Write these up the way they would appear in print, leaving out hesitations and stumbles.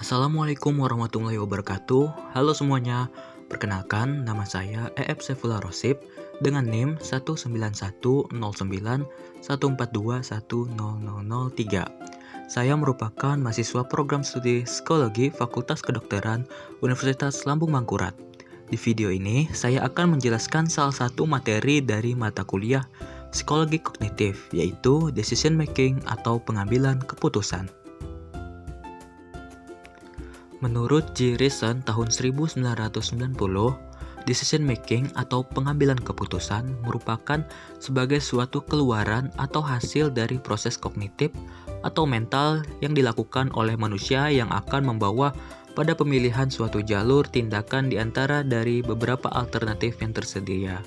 Assalamualaikum warahmatullahi wabarakatuh. Halo semuanya. Perkenalkan, nama saya EF Saifullah Rosip dengan NIM 1910914210003. Saya merupakan mahasiswa program studi psikologi Fakultas Kedokteran Universitas Lambung Mangkurat. Di video ini, saya akan menjelaskan salah satu materi dari mata kuliah psikologi kognitif, yaitu decision making atau pengambilan keputusan. Menurut G. Reason tahun 1990, decision making atau pengambilan keputusan merupakan sebagai suatu keluaran atau hasil dari proses kognitif atau mental yang dilakukan oleh manusia yang akan membawa pada pemilihan suatu jalur tindakan di antara dari beberapa alternatif yang tersedia.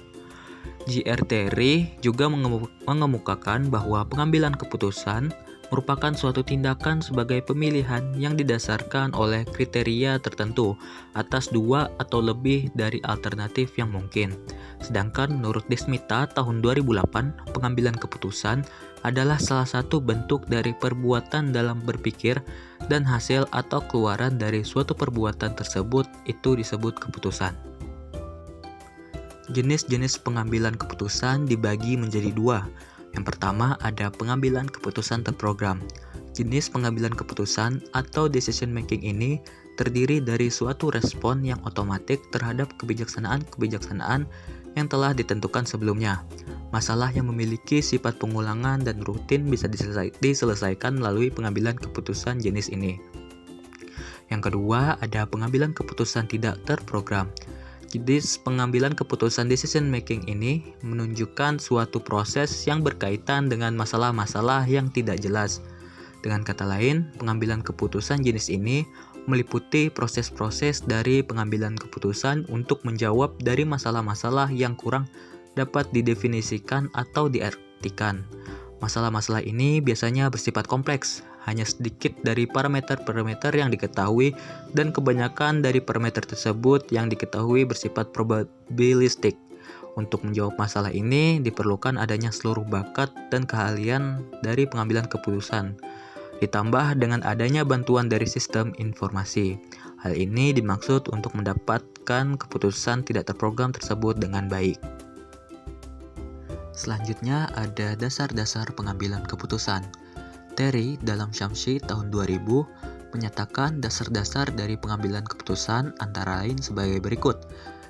J.R. Terry juga mengemukakan bahwa pengambilan keputusan merupakan suatu tindakan sebagai pemilihan yang didasarkan oleh kriteria tertentu atas dua atau lebih dari alternatif yang mungkin. Sedangkan menurut Desmita tahun 2008, pengambilan keputusan adalah salah satu bentuk dari perbuatan dalam berpikir dan hasil atau keluaran dari suatu perbuatan tersebut itu disebut keputusan. Jenis-jenis pengambilan keputusan dibagi menjadi dua. Yang pertama ada pengambilan keputusan terprogram. Jenis pengambilan keputusan atau decision making ini terdiri dari suatu respon yang otomatis terhadap kebijaksanaan yang telah ditentukan sebelumnya. Masalah yang memiliki sifat pengulangan dan rutin bisa diselesaikan melalui pengambilan keputusan jenis ini. Yang kedua ada pengambilan keputusan tidak terprogram. Jenis pengambilan keputusan decision making ini menunjukkan suatu proses yang berkaitan dengan masalah-masalah yang tidak jelas. Dengan kata lain, pengambilan keputusan jenis ini meliputi proses-proses dari pengambilan keputusan untuk menjawab dari masalah-masalah yang kurang dapat didefinisikan atau diartikan. Masalah-masalah ini biasanya bersifat kompleks, hanya sedikit dari parameter-parameter yang diketahui dan kebanyakan dari parameter tersebut yang diketahui bersifat probabilistik. Untuk menjawab masalah ini diperlukan adanya seluruh bakat dan keahlian dari pengambilan keputusan, ditambah dengan adanya bantuan dari sistem informasi. Hal ini dimaksud untuk mendapatkan keputusan tidak terprogram tersebut dengan baik. Selanjutnya ada dasar-dasar pengambilan keputusan. Terry dalam Shamsi tahun 2000 menyatakan dasar-dasar dari pengambilan keputusan antara lain sebagai berikut.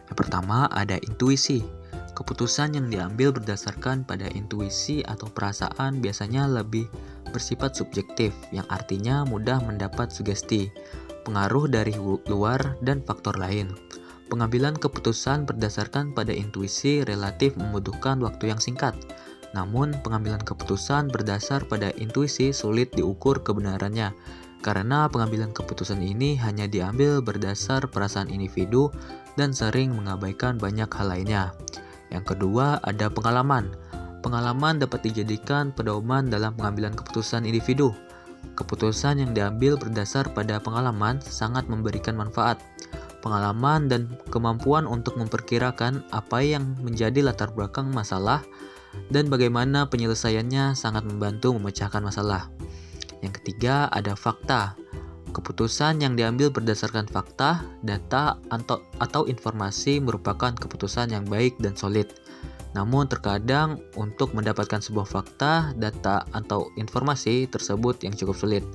Yang pertama ada intuisi. Keputusan yang diambil berdasarkan pada intuisi atau perasaan biasanya lebih bersifat subjektif, yang artinya mudah mendapat sugesti, pengaruh dari luar, dan faktor lain. Pengambilan keputusan berdasarkan pada intuisi relatif membutuhkan waktu yang singkat. Namun, pengambilan keputusan berdasar pada intuisi sulit diukur kebenarannya, karena pengambilan keputusan ini hanya diambil berdasar perasaan individu dan sering mengabaikan banyak hal lainnya. Yang kedua, ada pengalaman. Pengalaman dapat dijadikan pedoman dalam pengambilan keputusan individu. Keputusan yang diambil berdasar pada pengalaman sangat memberikan manfaat. Pengalaman dan kemampuan untuk memperkirakan apa yang menjadi latar belakang masalah dan bagaimana penyelesaiannya sangat membantu memecahkan masalah. Yang ketiga ada fakta. Keputusan yang diambil berdasarkan fakta, data, atau informasi merupakan keputusan yang baik dan solid. Namun terkadang untuk mendapatkan sebuah fakta, data, atau informasi tersebut yang cukup sulit.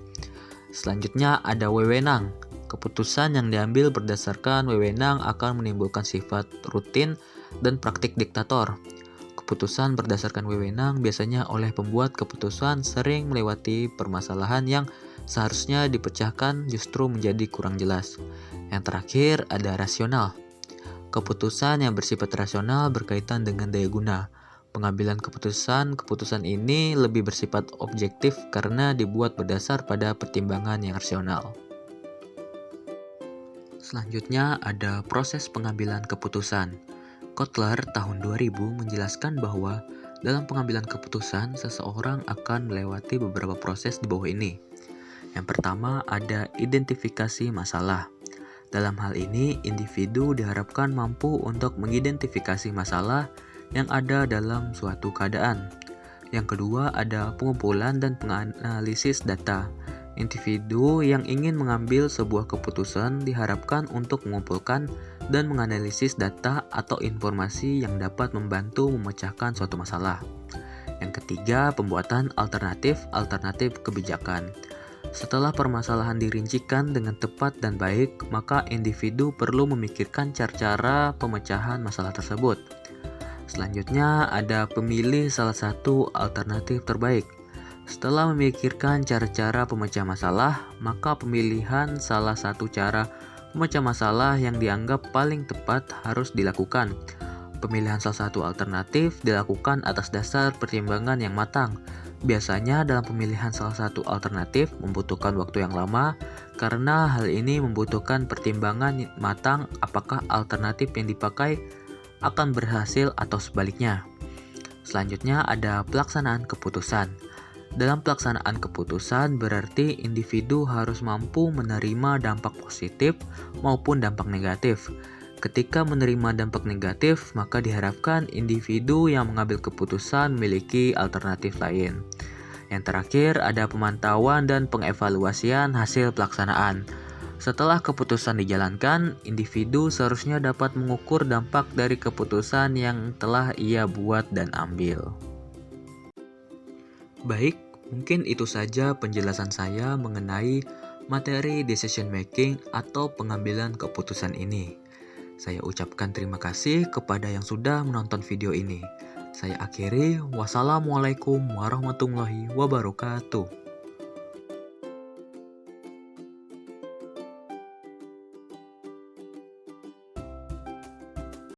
Selanjutnya ada wewenang. Keputusan yang diambil berdasarkan wewenang akan menimbulkan sifat rutin dan praktik diktator. Keputusan berdasarkan wewenang biasanya oleh pembuat keputusan sering melewati permasalahan yang seharusnya dipecahkan justru menjadi kurang jelas. Yang terakhir ada rasional. Keputusan yang bersifat rasional berkaitan dengan daya guna. Pengambilan keputusan ini lebih bersifat objektif karena dibuat berdasar pada pertimbangan yang rasional. Selanjutnya ada proses pengambilan keputusan. Kotler tahun 2000 menjelaskan bahwa dalam pengambilan keputusan seseorang akan melewati beberapa proses di bawah ini. Yang pertama ada identifikasi masalah. Dalam hal ini, individu diharapkan mampu untuk mengidentifikasi masalah yang ada dalam suatu keadaan. Yang kedua ada pengumpulan dan penganalisis data. Individu yang ingin mengambil sebuah keputusan diharapkan untuk mengumpulkan dan menganalisis data atau informasi yang dapat membantu memecahkan suatu masalah. Yang ketiga, pembuatan alternatif kebijakan. Setelah permasalahan dirincikan dengan tepat dan baik, maka individu perlu memikirkan cara-cara pemecahan masalah tersebut. Selanjutnya, ada pemilih salah satu alternatif terbaik. Setelah memikirkan cara-cara pemecah masalah, maka pemilihan salah satu cara pemecah masalah yang dianggap paling tepat harus dilakukan. Pemilihan salah satu alternatif dilakukan atas dasar pertimbangan yang matang. Biasanya dalam pemilihan salah satu alternatif membutuhkan waktu yang lama karena hal ini membutuhkan pertimbangan matang apakah alternatif yang dipakai akan berhasil atau sebaliknya. Selanjutnya ada pelaksanaan keputusan. Dalam pelaksanaan keputusan berarti individu harus mampu menerima dampak positif maupun dampak negatif. Ketika menerima dampak negatif, maka diharapkan individu yang mengambil keputusan memiliki alternatif lain. Yang terakhir ada pemantauan dan pengevaluasian hasil pelaksanaan. Setelah keputusan dijalankan, individu seharusnya dapat mengukur dampak dari keputusan yang telah ia buat dan ambil. Baik, mungkin itu saja penjelasan saya mengenai materi decision making atau pengambilan keputusan ini. Saya ucapkan terima kasih kepada yang sudah menonton video ini. Saya akhiri, wassalamualaikum warahmatullahi wabarakatuh.